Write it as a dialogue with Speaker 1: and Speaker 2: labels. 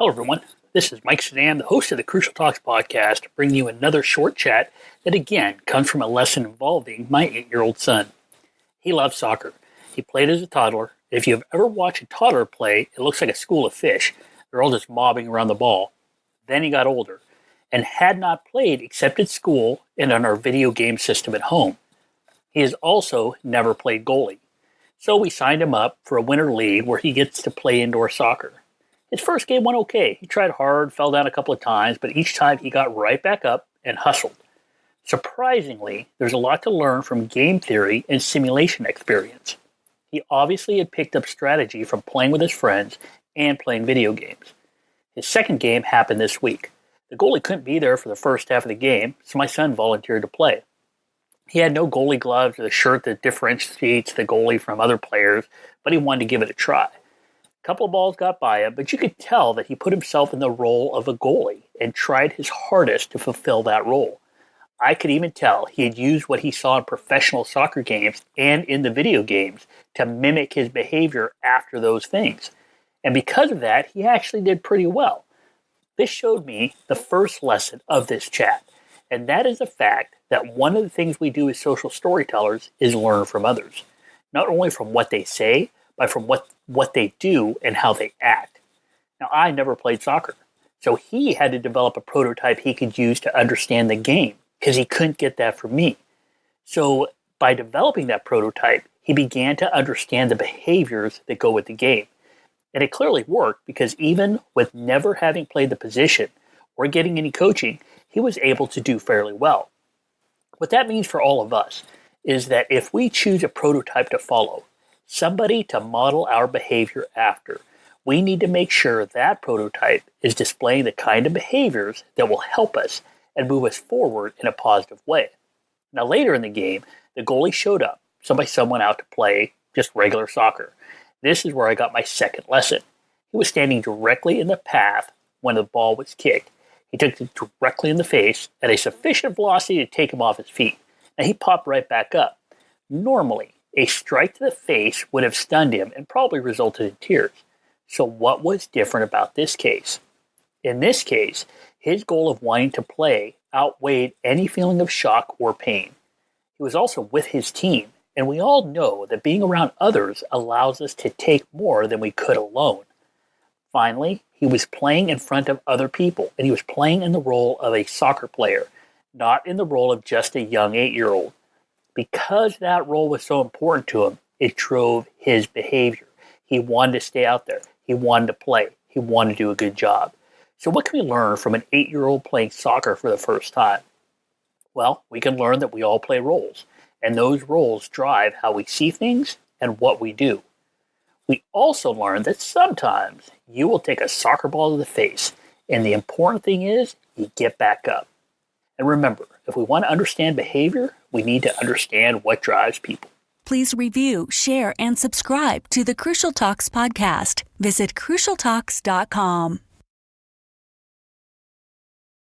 Speaker 1: Hello, everyone. This is Mike Sedam, the host of the Crucial Talks podcast, bringing you another short chat that, again, comes from a lesson involving my 8-year-old son. He loves soccer. He played as a toddler. If you have ever watched a toddler play, it looks like a school of fish. They're all just mobbing around the ball. Then he got older and had not played except at school and on our video game system at home. He has also never played goalie. So we signed him up for a winter league where he gets to play indoor soccer. His first game went okay. He tried hard, fell down a couple of times, but each time he got right back up and hustled. Surprisingly, there's a lot to learn from game theory and simulation experience. He obviously had picked up strategy from playing with his friends and playing video games. His second game happened this week. The goalie couldn't be there for the first half of the game, so my son volunteered to play. He had no goalie gloves or the shirt that differentiates the goalie from other players, but he wanted to give it a try. A couple of balls got by him, but you could tell that he put himself in the role of a goalie and tried his hardest to fulfill that role. I could even tell he had used what he saw in professional soccer games and in the video games to mimic his behavior after those things. And because of that, he actually did pretty well. This showed me the first lesson of this chat, and that is the fact that one of the things we do as social storytellers is learn from others, not only from what they say, but from what they do and how they act. Now, I never played soccer, so he had to develop a prototype he could use to understand the game, because he couldn't get that from me. So by developing that prototype, he began to understand the behaviors that go with the game. And it clearly worked, because even with never having played the position or getting any coaching, he was able to do fairly well. What that means for all of us is that if we choose a prototype to follow, somebody to model our behavior after, we need to make sure that prototype is displaying the kind of behaviors that will help us and move us forward in a positive way. Now, later in the game, the goalie showed up, someone out to play just regular soccer. This is where I got my second lesson. He was standing directly in the path when the ball was kicked. He took it directly in the face at a sufficient velocity to take him off his feet. Now, he popped right back up. Normally, a strike to the face would have stunned him and probably resulted in tears. So what was different about this case? In this case, his goal of wanting to play outweighed any feeling of shock or pain. He was also with his team, and we all know that being around others allows us to take more than we could alone. Finally, he was playing in front of other people, and he was playing in the role of a soccer player, not in the role of just a young 8-year-old. Because that role was so important to him, it drove his behavior. He wanted to stay out there. He wanted to play. He wanted to do a good job. So what can we learn from an 8-year-old playing soccer for the first time? Well, we can learn that we all play roles, and those roles drive how we see things and what we do. We also learn that sometimes you will take a soccer ball to the face, and the important thing is you get back up. And remember, if we want to understand behavior, we need to understand what drives people.
Speaker 2: Please review, share, and subscribe to the Crucial Talks podcast. Visit crucialtalks.com.